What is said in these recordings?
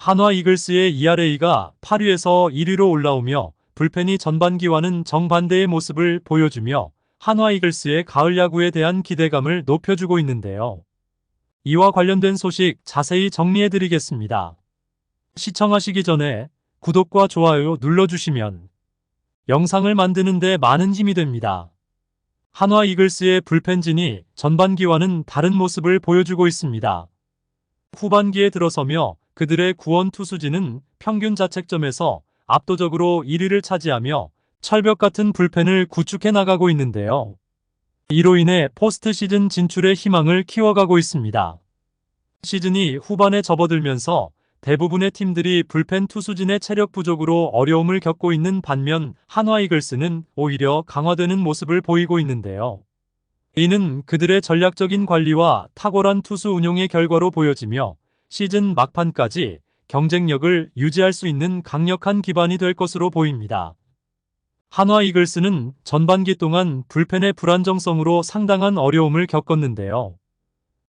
한화 이글스의 ERA가 8위에서 1위로 올라오며 불펜이 전반기와는 정반대의 모습을 보여주며 한화 이글스의 가을 야구에 대한 기대감을 높여주고 있는데요. 이와 관련된 소식 자세히 정리해드리겠습니다. 시청하시기 전에 구독과 좋아요 눌러주시면 영상을 만드는데 많은 힘이 됩니다. 한화 이글스의 불펜진이 전반기와는 다른 모습을 보여주고 있습니다. 후반기에 들어서며 그들의 구원 투수진은 평균 자책점에서 압도적으로 1위를 차지하며 철벽 같은 불펜을 구축해 나가고 있는데요. 이로 인해 포스트 시즌 진출의 희망을 키워가고 있습니다. 시즌이 후반에 접어들면서 대부분의 팀들이 불펜 투수진의 체력 부족으로 어려움을 겪고 있는 반면 한화 이글스는 오히려 강화되는 모습을 보이고 있는데요. 이는 그들의 전략적인 관리와 탁월한 투수 운용의 결과로 보여지며 시즌 막판까지 경쟁력을 유지할 수 있는 강력한 기반이 될 것으로 보입니다. 한화 이글스는 전반기 동안 불펜의 불안정성으로 상당한 어려움을 겪었는데요.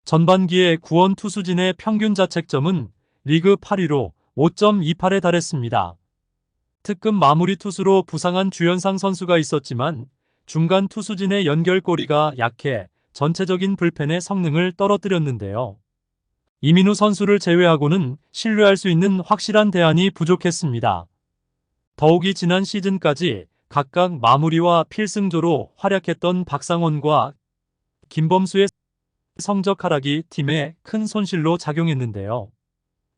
전반기에 구원 투수진의 평균 자책점은 리그 8위로 5.28에 달했습니다. 특급 마무리 투수로 부상한 주연상 선수가 있었지만 중간 투수진의 연결고리가 약해 전체적인 불펜의 성능을 떨어뜨렸는데요. 이민우 선수를 제외하고는 신뢰할 수 있는 확실한 대안이 부족했습니다. 더욱이 지난 시즌까지 각각 마무리와 필승조로 활약했던 박상원과 김범수의 성적 하락이 팀에 큰 손실로 작용했는데요.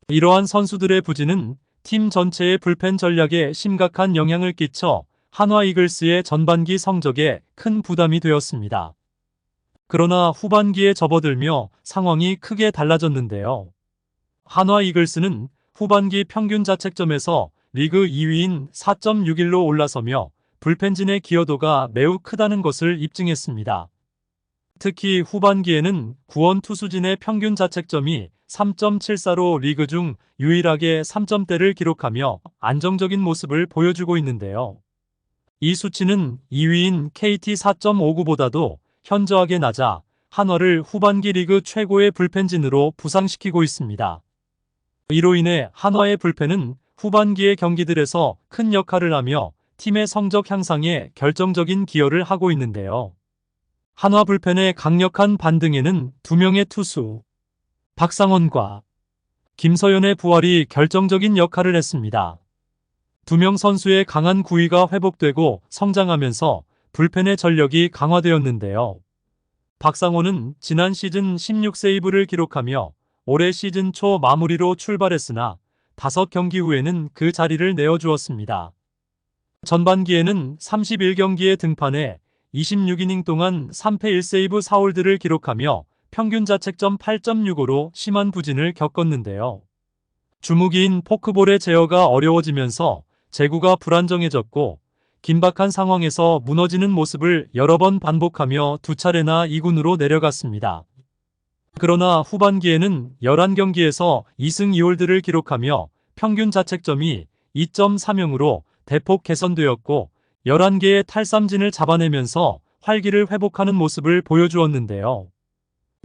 이러한 선수들의 부진은 팀 전체의 불펜 전략에 심각한 영향을 끼쳐 한화 이글스의 전반기 성적에 큰 부담이 되었습니다. 그러나 후반기에 접어들며 상황이 크게 달라졌는데요. 한화 이글스는 후반기 평균 자책점에서 리그 2위인 4.61로 올라서며 불펜진의 기여도가 매우 크다는 것을 입증했습니다. 특히 후반기에는 구원 투수진의 평균 자책점이 3.74로 리그 중 유일하게 3점대를 기록하며 안정적인 모습을 보여주고 있는데요. 이 수치는 2위인 KT 4.59보다도 현저하게 낮아 한화를 후반기 리그 최고의 불펜진으로 부상시키고 있습니다. 이로 인해 한화의 불펜은 후반기의 경기들에서 큰 역할을 하며 팀의 성적 향상에 결정적인 기여를 하고 있는데요. 한화 불펜의 강력한 반등에는 두 명의 투수, 박상원과 김서연의 부활이 결정적인 역할을 했습니다. 두 명 선수의 강한 구위가 회복되고 성장하면서 불펜의 전력이 강화되었는데요. 박상원은 지난 시즌 16세이브를 기록하며 올해 시즌 초 마무리로 출발했으나 5경기 후에는 그 자리를 내어주었습니다. 전반기에는 31경기에 등판해 26이닝 동안 3패 1세이브 4홀드를 기록하며 평균 자책점 8.65로 심한 부진을 겪었는데요. 주무기인 포크볼의 제어가 어려워지면서 제구가 불안정해졌고 긴박한 상황에서 무너지는 모습을 여러 번 반복하며 두 차례나 2군으로 내려갔습니다. 그러나 후반기에는 11경기에서 2승 2홀드를 기록하며 평균 자책점이 2.30으로 대폭 개선되었고 11개의 탈삼진을 잡아내면서 활기를 회복하는 모습을 보여주었는데요.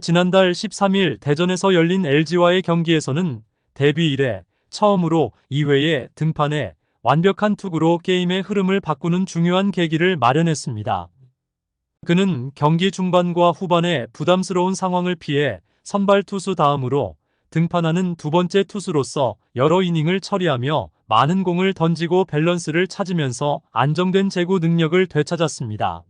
지난달 13일 대전에서 열린 LG와의 경기에서는 데뷔 이래 처음으로 2회에 등판해 완벽한 투구로 게임의 흐름을 바꾸는 중요한 계기를 마련했습니다. 그는 경기 중반과 후반에 부담스러운 상황을 피해 선발 투수 다음으로 등판하는 두 번째 투수로서 여러 이닝을 처리하며 많은 공을 던지고 밸런스를 찾으면서 안정된 제구 능력을 되찾았습니다.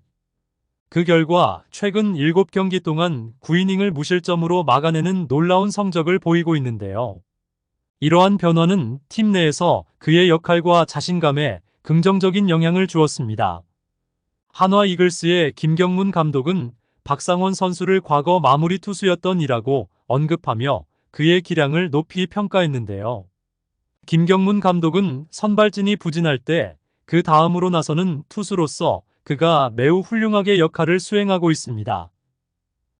그 결과 최근 7경기 동안 9이닝을 무실점으로 막아내는 놀라운 성적을 보이고 있는데요. 이러한 변화는 팀 내에서 그의 역할과 자신감에 긍정적인 영향을 주었습니다. 한화 이글스의 김경문 감독은 박상원 선수를 과거 마무리 투수였던 이라고 언급하며 그의 기량을 높이 평가했는데요. 김경문 감독은 선발진이 부진할 때 그 다음으로 나서는 투수로서 그가 매우 훌륭하게 역할을 수행하고 있습니다.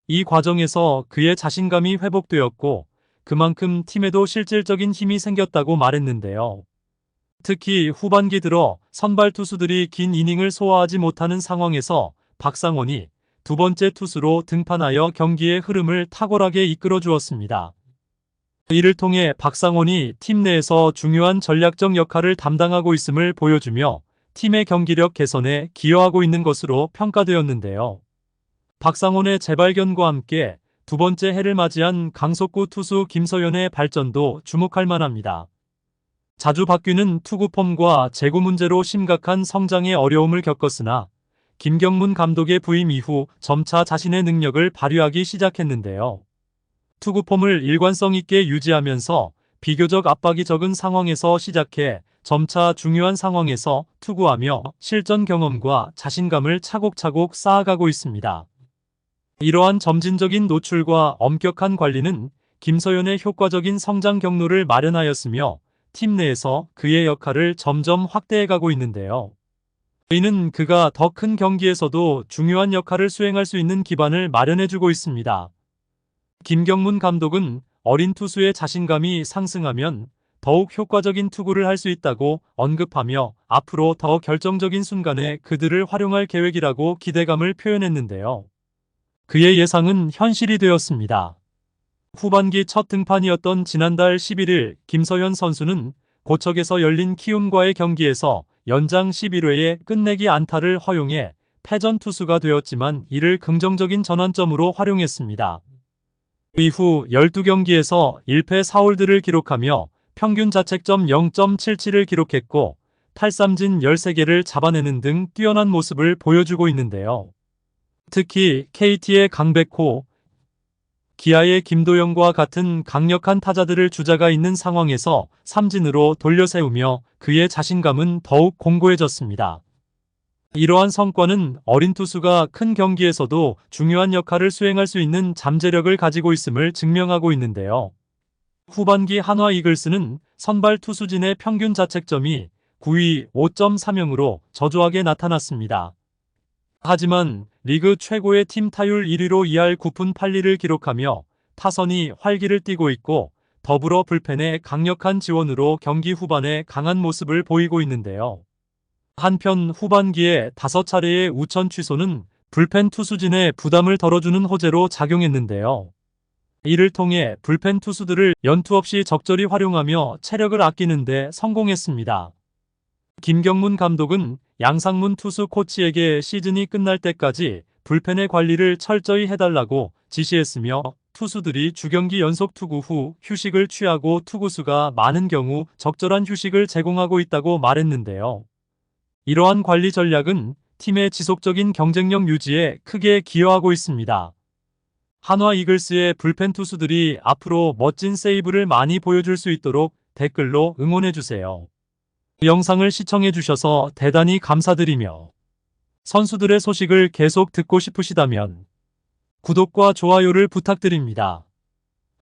이 과정에서 그의 자신감이 회복되었고 그만큼 팀에도 실질적인 힘이 생겼다고 말했는데요. 특히 후반기 들어 선발 투수들이 긴 이닝을 소화하지 못하는 상황에서 박상원이 두 번째 투수로 등판하여 경기의 흐름을 탁월하게 이끌어 주었습니다. 이를 통해 박상원이 팀 내에서 중요한 전략적 역할을 담당하고 있음을 보여주며 팀의 경기력 개선에 기여하고 있는 것으로 평가되었는데요. 박상원의 재발견과 함께 두 번째 해를 맞이한 강속구 투수 김서현의 발전도 주목할 만합니다. 자주 바뀌는 투구 폼과 제구 문제로 심각한 성장의 어려움을 겪었으나 김경문 감독의 부임 이후 점차 자신의 능력을 발휘하기 시작했는데요. 투구 폼을 일관성 있게 유지하면서 비교적 압박이 적은 상황에서 시작해 점차 중요한 상황에서 투구하며 실전 경험과 자신감을 차곡차곡 쌓아가고 있습니다. 이러한 점진적인 노출과 엄격한 관리는 김서현의 효과적인 성장 경로를 마련하였으며 팀 내에서 그의 역할을 점점 확대해가고 있는데요. 이는 그가 더 큰 경기에서도 중요한 역할을 수행할 수 있는 기반을 마련해주고 있습니다. 김경문 감독은 어린 투수의 자신감이 상승하면 더욱 효과적인 투구를 할 수 있다고 언급하며 앞으로 더 결정적인 순간에 그들을 활용할 계획이라고 기대감을 표현했는데요. 그의 예상은 현실이 되었습니다. 후반기 첫 등판이었던 지난달 11일 김서현 선수는 고척에서 열린 키움과의 경기에서 연장 11회에 끝내기 안타를 허용해 패전 투수가 되었지만 이를 긍정적인 전환점으로 활용했습니다. 이후 12경기에서 1패 4홀드를 기록하며 평균 자책점 0.77을 기록했고 탈삼진 13개를 잡아내는 등 뛰어난 모습을 보여주고 있는데요. 특히 KT의 강백호, 기아의 김도영과 같은 강력한 타자들을 주자가 있는 상황에서 삼진으로 돌려세우며 그의 자신감은 더욱 공고해졌습니다. 이러한 성과는 어린 투수가 큰 경기에서도 중요한 역할을 수행할 수 있는 잠재력을 가지고 있음을 증명하고 있는데요. 후반기 한화 이글스는 선발 투수진의 평균 자책점이 9위 5.30으로 저조하게 나타났습니다. 하지만 리그 최고의 팀 타율 1위로 2할 9푼 8리를 기록하며 타선이 활기를 띠고 있고 더불어 불펜의 강력한 지원으로 경기 후반에 강한 모습을 보이고 있는데요. 한편 후반기에 5차례의 우천 취소는 불펜 투수진의 부담을 덜어주는 호재로 작용했는데요. 이를 통해 불펜 투수들을 연투 없이 적절히 활용하며 체력을 아끼는 데 성공했습니다. 김경문 감독은 양상문 투수 코치에게 시즌이 끝날 때까지 불펜의 관리를 철저히 해달라고 지시했으며 투수들이 주경기 연속 투구 후 휴식을 취하고 투구수가 많은 경우 적절한 휴식을 제공하고 있다고 말했는데요. 이러한 관리 전략은 팀의 지속적인 경쟁력 유지에 크게 기여하고 있습니다. 한화 이글스의 불펜 투수들이 앞으로 멋진 세이브를 많이 보여줄 수 있도록 댓글로 응원해주세요. 영상을 시청해주셔서 대단히 감사드리며 선수들의 소식을 계속 듣고 싶으시다면 구독과 좋아요를 부탁드립니다.